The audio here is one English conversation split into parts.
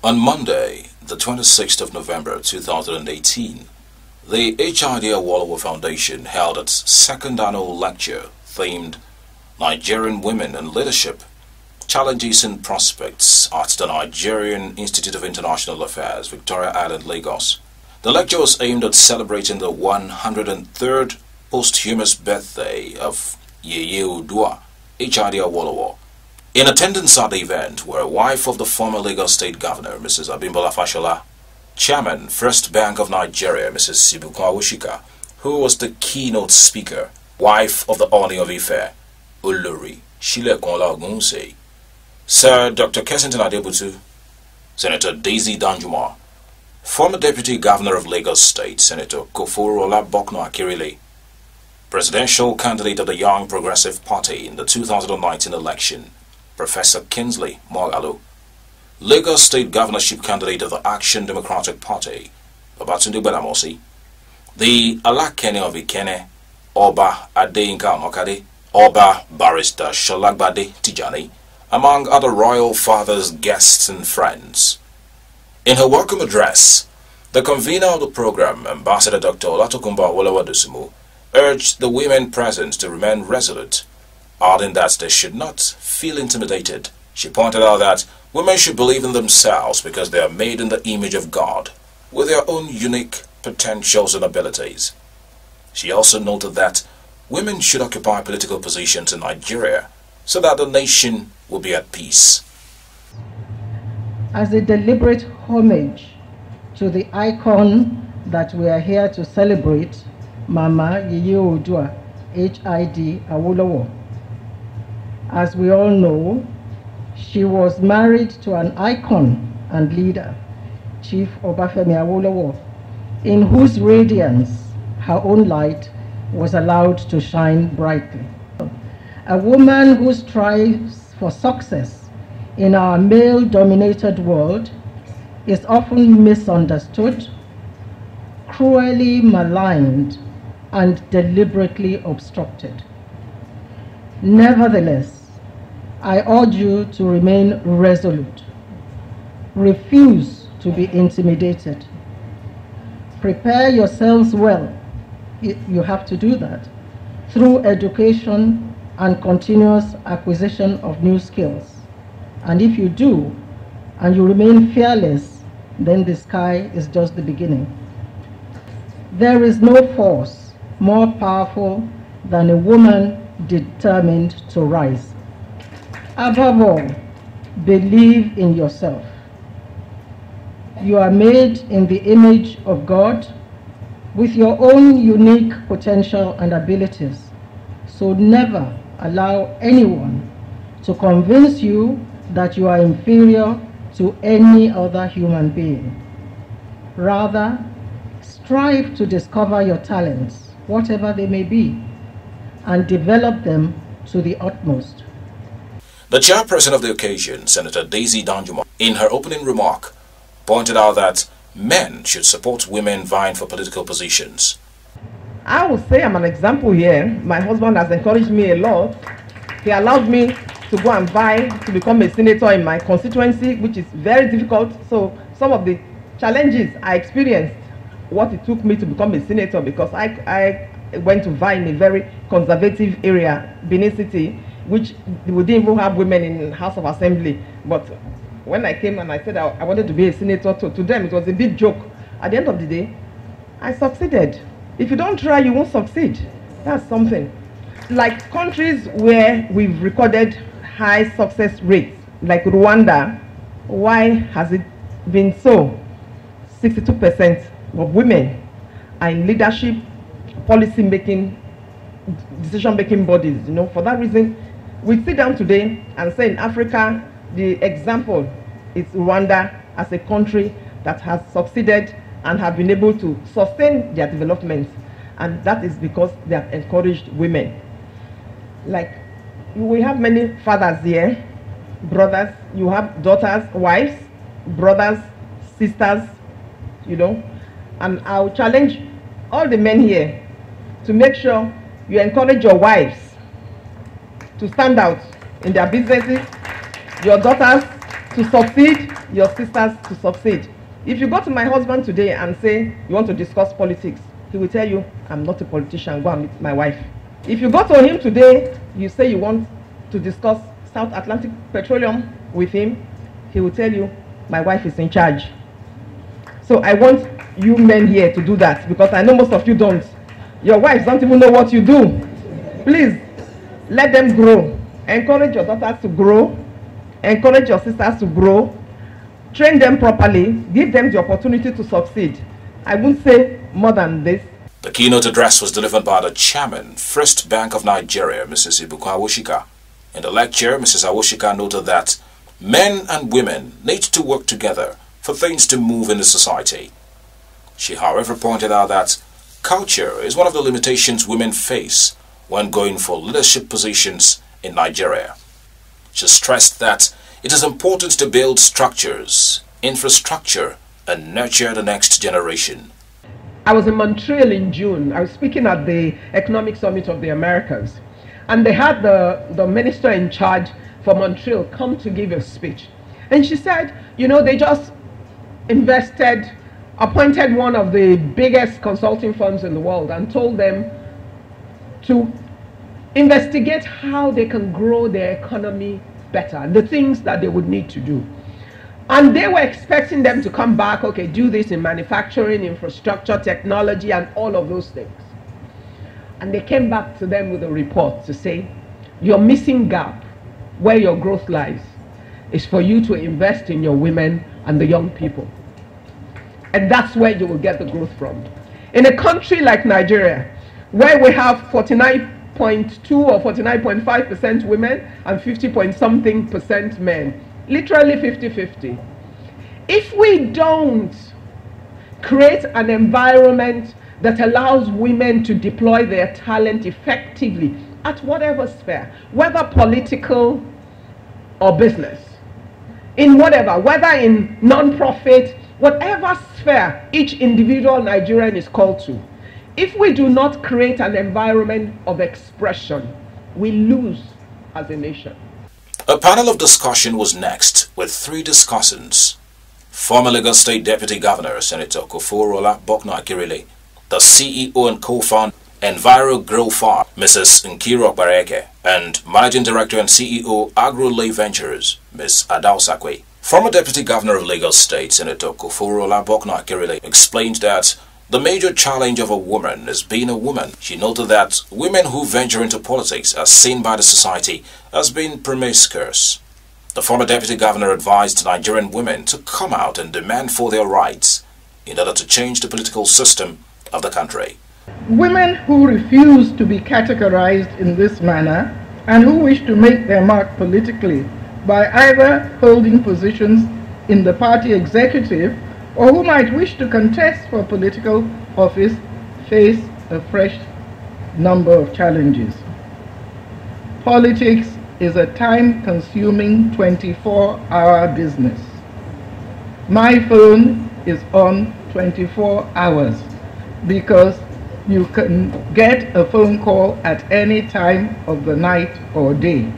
On Monday, the 26th of November 2018, the HID Awolowo Foundation held its second annual lecture themed Nigerian Women in Leadership, Challenges and Prospects at the Nigerian Institute of International Affairs, Victoria Island, Lagos. The lecture was aimed at celebrating the 103rd posthumous birthday of Yeye Oodua, HID Awolowo. In attendance at the event were wife of the former Lagos State Governor, Mrs. Abimbola Fashola, Chairman, First Bank of Nigeria, Mrs. Sibuko Awosika, who was the keynote speaker, wife of the Oni of Ife, Olori Shilekunla Ogunse, Sir Dr. Kessington Adebutu, Senator Daisy Danjuma, former Deputy Governor of Lagos State, Senator Kofuru Olabokno Akirile, presidential candidate of the Young Progressive Party in the 2019 election, Professor Kingsley Moghalu, Lagos State governorship candidate of the Action Democratic Party, Babatunde Gbadamosi, the Alakene of Ikene, Oba Adeyinka Mokade, Oba Barrister Sholagbade Tijani, among other royal fathers, guests and friends. In her welcome address, the convener of the program, Ambassador Dr. Olatokunbo Awolowo, urged the women present to remain resolute, adding that they should not feel intimidated. She pointed out that women should believe in themselves because they are made in the image of God, with their own unique potentials and abilities. She also noted that women should occupy political positions in Nigeria so that the nation will be at peace. As a deliberate homage to the icon that we are here to celebrate, Mama Yeye Oodua, HID Awolowo. As we all know, she was married to an icon and leader, Chief Obafemi Awolowo, in whose radiance her own light was allowed to shine brightly. A woman who strives for success in our male-dominated world is often misunderstood, cruelly maligned, and deliberately obstructed. Nevertheless, I urge you to remain resolute. Refuse to be intimidated. Prepare yourselves well. You have to do that through education and continuous acquisition of new skills. And if you do, and you remain fearless, then the sky is just the beginning. There is no force more powerful than a woman determined to rise. Above all, believe in yourself. You are made in the image of God with your own unique potential and abilities. So never allow anyone to convince you that you are inferior to any other human being. Rather, strive to discover your talents, whatever they may be, and develop them to the utmost. The chairperson of the occasion, Senator Daisy Danjuma, in her opening remark, pointed out that men should support women vying for political positions. I would say I'm an example here. My husband has encouraged me a lot. He allowed me to go and vie to become a senator in my constituency, which is very difficult. So some of the challenges I experienced, what it took me to become a senator, because I went to vie in a very conservative area, Benin City, which we didn't even have women in House of Assembly. But when I came and I said I wanted to be a senator, to them it was a big joke. At the end of the day, I succeeded. If you don't try, you won't succeed. That's something. Like countries where we've recorded high success rates, like Rwanda, why has it been so? 62% of women are in leadership, policy making, decision making bodies. For that reason, we sit down today and say in Africa, the example is Rwanda as a country that has succeeded and have been able to sustain their development. And that is because they have encouraged women. Like, we have many fathers here, brothers, you have daughters, wives, brothers, sisters, and I'll challenge all the men here to make sure you encourage your wives to stand out in their businesses, your daughters to succeed, your sisters to succeed. If you go to my husband today and say you want to discuss politics, he will tell you, I'm not a politician, go and meet my wife. If you go to him today, you say you want to discuss South Atlantic Petroleum with him, he will tell you, my wife is in charge. So I want you men here to do that, because I know most of you don't. Your wives don't even know what you do. Please, let them grow. Encourage your daughters to grow. Encourage your sisters to grow. Train them properly. Give them the opportunity to succeed. I won't say more than this. The keynote address was delivered by the chairman, First Bank of Nigeria, Mrs. Ibuka Awoshika. In the lecture, Mrs. Awoshika noted that men and women need to work together for things to move in the society. She, however, pointed out that culture is one of the limitations women face when going for leadership positions in Nigeria. She stressed that it is important to build structures, infrastructure, and nurture the next generation. I was in Montreal in June. I was speaking at the Economic Summit of the Americas. And they had the minister in charge for Montreal come to give a speech. And she said, you know, they just appointed one of the biggest consulting firms in the world and told them to investigate how they can grow their economy better, the things that they would need to do. And they were expecting them to come back, okay, do this in manufacturing, infrastructure, technology, and all of those things. And they came back to them with a report to say, your missing gap, where your growth lies, is for you to invest in your women and the young people. And that's where you will get the growth from. In a country like Nigeria, where we have 49.2 or 49.5% women and 50-point-something% men, literally 50-50. If we don't create an environment that allows women to deploy their talent effectively at whatever sphere, whether political or business, in whatever, whether in non-profit, whatever sphere each individual Nigerian is called to, if we do not create an environment of expression, we lose as a nation. A panel of discussion was next with three discussants. Former Lagos State Deputy Governor, Senator Koforola Bokna-Akirile, the CEO and co-founder Enviro Grow Farm, Mrs. Nkiro Bareke, and Managing Director and CEO Agro Lay Ventures, Ms. Adao Sakwe. Former Deputy Governor of Lagos State, Senator Koforola Bokna-Akirile, explained that the major challenge of a woman is being a woman. She noted that women who venture into politics are seen by the society as being promiscuous. The former Deputy Governor advised Nigerian women to come out and demand for their rights in order to change the political system of the country. Women who refuse to be categorized in this manner and who wish to make their mark politically by either holding positions in the party executive or who might wish to contest for political office face a fresh number of challenges. Politics is a time-consuming 24-hour business. My phone is on 24 hours because you can get a phone call at any time of the night or day.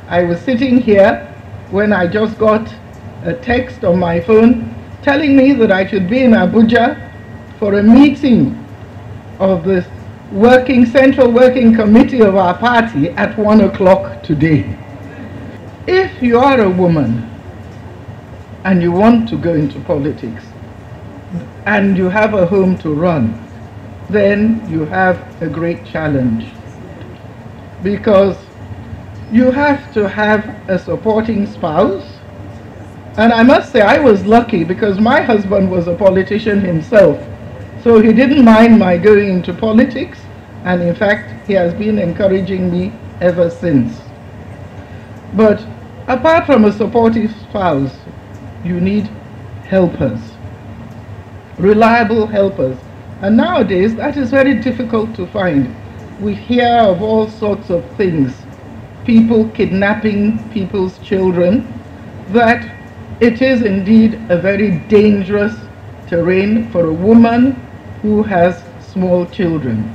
I was sitting here when I just got a text on my phone telling me that I should be in Abuja for a meeting of the Central Working Committee of our party at 1 o'clock today. If you are a woman and you want to go into politics and you have a home to run, then you have a great challenge, because you have to have a supporting spouse. And I must say I was lucky because my husband was a politician himself, so he didn't mind my going into politics, and in fact he has been encouraging me ever since. But apart from a supportive spouse, you need helpers, reliable helpers. And nowadays, that is very difficult to find. We hear of all sorts of things, people kidnapping people's children, that it is indeed a very dangerous terrain for a woman who has small children.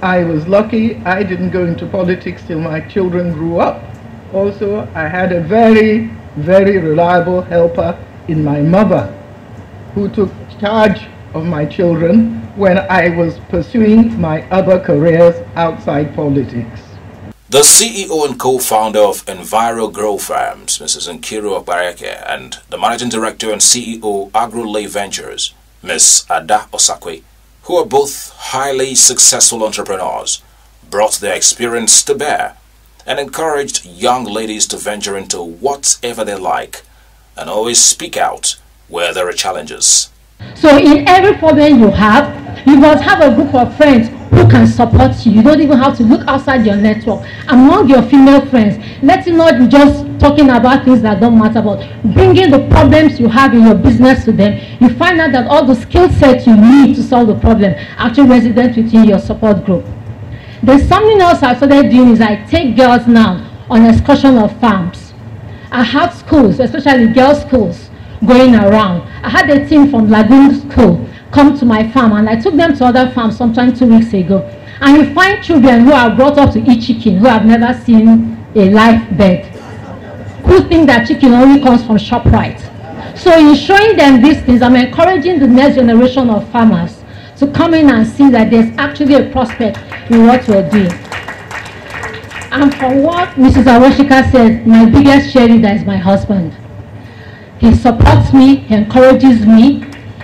I was lucky I didn't go into politics till my children grew up. Also, I had a very very reliable helper in my mother, who took charge of my children when I was pursuing my other careers outside politics. The CEO and co-founder of Enviro Grow Farms, Mrs. Nkiru Okbareke, and the Managing Director and CEO AgroLay Ventures, Ms. Ada Osakwe, who are both highly successful entrepreneurs, brought their experience to bear and encouraged young ladies to venture into whatever they like and always speak out where there are challenges. So in every problem you must have a group of friends who can support you. You don't even have to look outside your network. Among your female friends, let it not be just talking about things that don't matter, but bringing the problems you have in your business to them. You find out that all the skill sets you need to solve the problem actually resident within your support group. There's something else I started doing is I take girls now on excursion of farms. I have schools, especially girls' schools, going around. I had a team from Lagoon School come to my farm, and I took them to other farms sometime 2 weeks ago. And you find children who are brought up to eat chicken, who have never seen a live bird, who think that chicken only comes from ShopRite. So in showing them these things, I'm encouraging the next generation of farmers to come in and see that there's actually a prospect in what we're doing. And from what Mrs. Awoshika said, my biggest cheerleader is my husband. He supports me, he encourages me.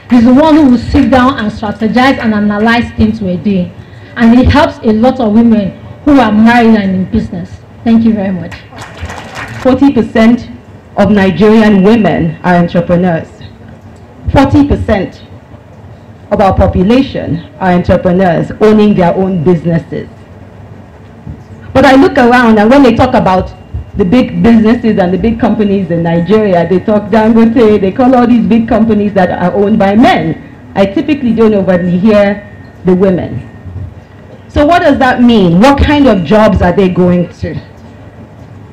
He's the one who will sit down and strategize and analyze things we're doing. And it helps a lot of women who are married and in business. Thank you very much. 40% of Nigerian women are entrepreneurs. 40% of our population are entrepreneurs owning their own businesses. But I look around, and when they talk about the big businesses and the big companies in Nigeria, they talk Dangote, they call all these big companies that are owned by men. I typically don't overly hear the women. So what does that mean? What kind of jobs are they going to?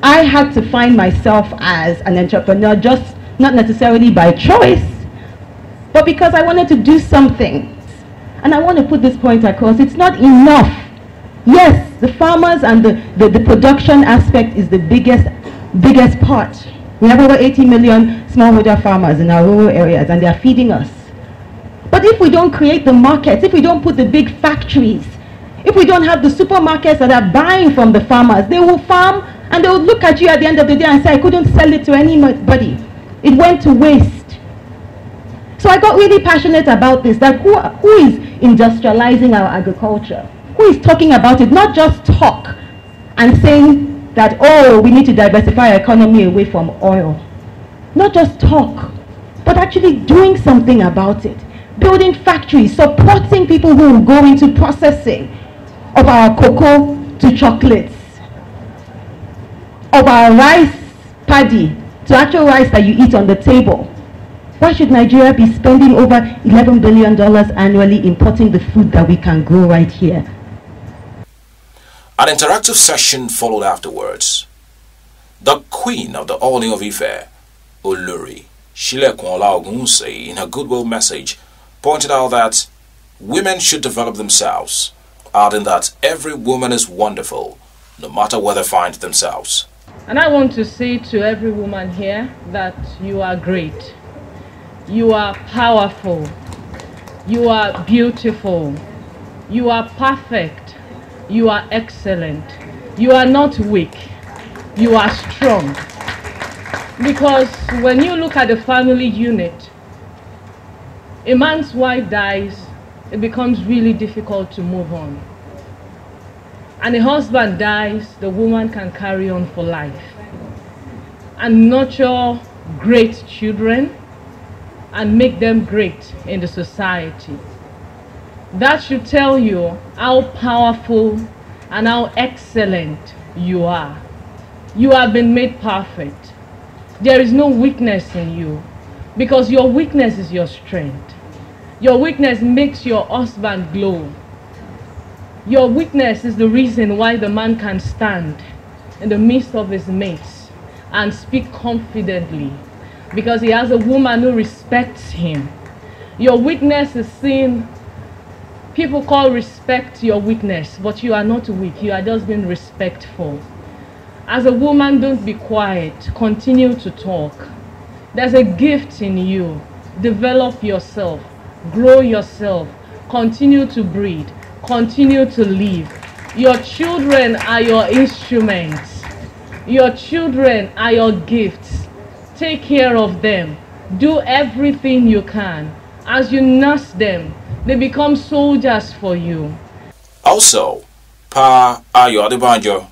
I had to find myself as an entrepreneur, just not necessarily by choice, but because I wanted to do something. And I want to put this point across, it's not enough. Yes, the farmers and the production aspect is the biggest part. We have over 80 million smallholder farmers in our rural areas, and they are feeding us. But if we don't create the markets, if we don't put the big factories, if we don't have the supermarkets that are buying from the farmers, they will farm and they will look at you at the end of the day and say, I couldn't sell it to anybody. It went to waste. So I got really passionate about this, that who is industrializing our agriculture? Who is talking about it, not just talk and saying that, oh, we need to diversify our economy away from oil. Not just talk, but actually doing something about it. Building factories, supporting people who will go into processing of our cocoa to chocolates, of our rice paddy to actual rice that you eat on the table. Why should Nigeria be spending over $11 billion annually importing the food that we can grow right here? An interactive session followed afterwards. The Queen of the Oni of Ife, Olori Shilekun Olaogunse, in her Goodwill message, pointed out that women should develop themselves, adding that every woman is wonderful, no matter where they find themselves. And I want to say to every woman here that you are great. You are powerful. You are beautiful. You are perfect. You are excellent. You are not weak. You are strong. Because when you look at the family unit, a man's wife dies, it becomes really difficult to move on. And a husband dies, the woman can carry on for life and nurture great children and make them great in the society. That should tell you how powerful and how excellent you are. You have been made perfect. There is no weakness in you, because your weakness is your strength. Your weakness makes your husband glow. Your weakness is the reason why the man can stand in the midst of his mates and speak confidently, because he has a woman who respects him. Your weakness is seen. People call respect your weakness, but you are not weak. You are just being respectful. As a woman, don't be quiet. Continue to talk. There's a gift in you. Develop yourself. Grow yourself. Continue to breed. Continue to live. Your children are your instruments. Your children are your gifts. Take care of them. Do everything you can. As you nurse them, they become soldiers for you. Also, Pa Ayo Adebanjo,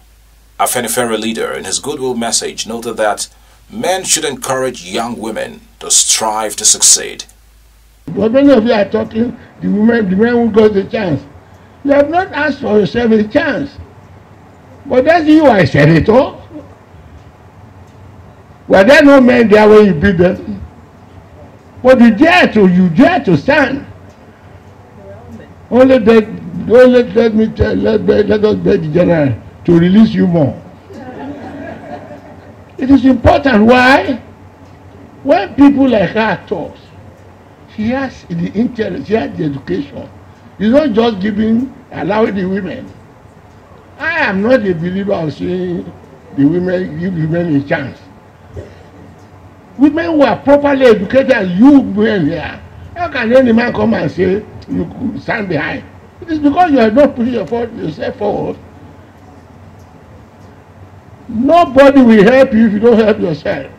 a Afenifere leader, in his Goodwill message noted that men should encourage young women to strive to succeed. But many of you are talking, the men who got the chance. You have not asked for yourself a chance. But that's you are a senator. Were there no men there when you beat them? But you dare to stand. Only let us beg the general to release you more. It is important. Why? When people like her talk, she has the interest, she has the education. It's not just allowing the women. I am not a believer of saying the women give women a chance. Women who are properly educated as you men here, how can any man come and say you stand behind? It is because you are not putting yourself forward. Nobody will help you if you don't help yourself.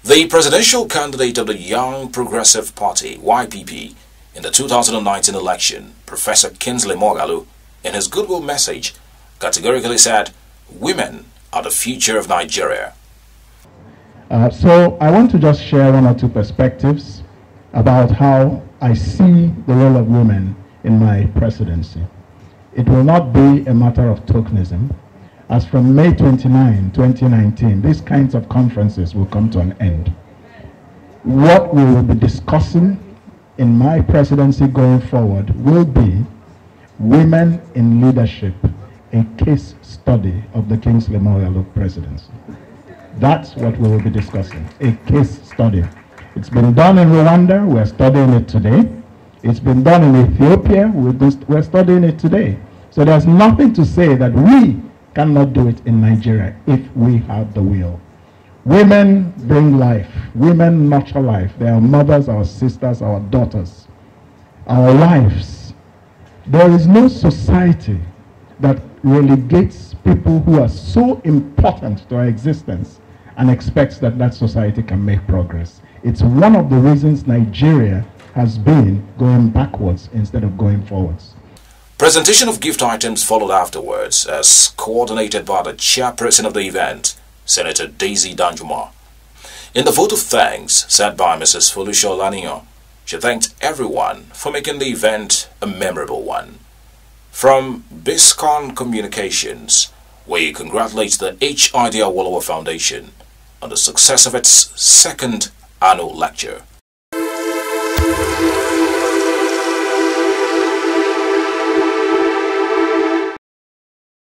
The presidential candidate of the Young Progressive Party, YPP, in the 2019 election, Professor Kingsley Moghalu, in his Goodwill message, categorically said, "Women are the future of Nigeria." So I want to just share one or two perspectives about how I see the role of women in my presidency. It will not be a matter of tokenism. As from May 29, 2019, these kinds of conferences will come to an end. What we will be discussing in my presidency going forward will be women in leadership, a case study of the Kingsley Moghalu presidency. That's what we will be discussing, a case study. It's been done in Rwanda, we're studying it today. It's been done in Ethiopia, we're studying it today. So there's nothing to say that we cannot do it in Nigeria if we have the will. Women bring life. Women nurture life. They are mothers, our sisters, our daughters, our wives. There is no society that relegates people who are so important to our existence and expects that that society can make progress. It's one of the reasons Nigeria has been going backwards instead of going forwards. Presentation of gift items followed afterwards, as coordinated by the chairperson of the event, Senator Daisy Danjuma. In the vote of thanks said by Mrs. Folusha Olaniyan, she thanked everyone for making the event a memorable one. From BISCON Communications, we congratulate the HID Awolowo Foundation on the success of its second annual lecture.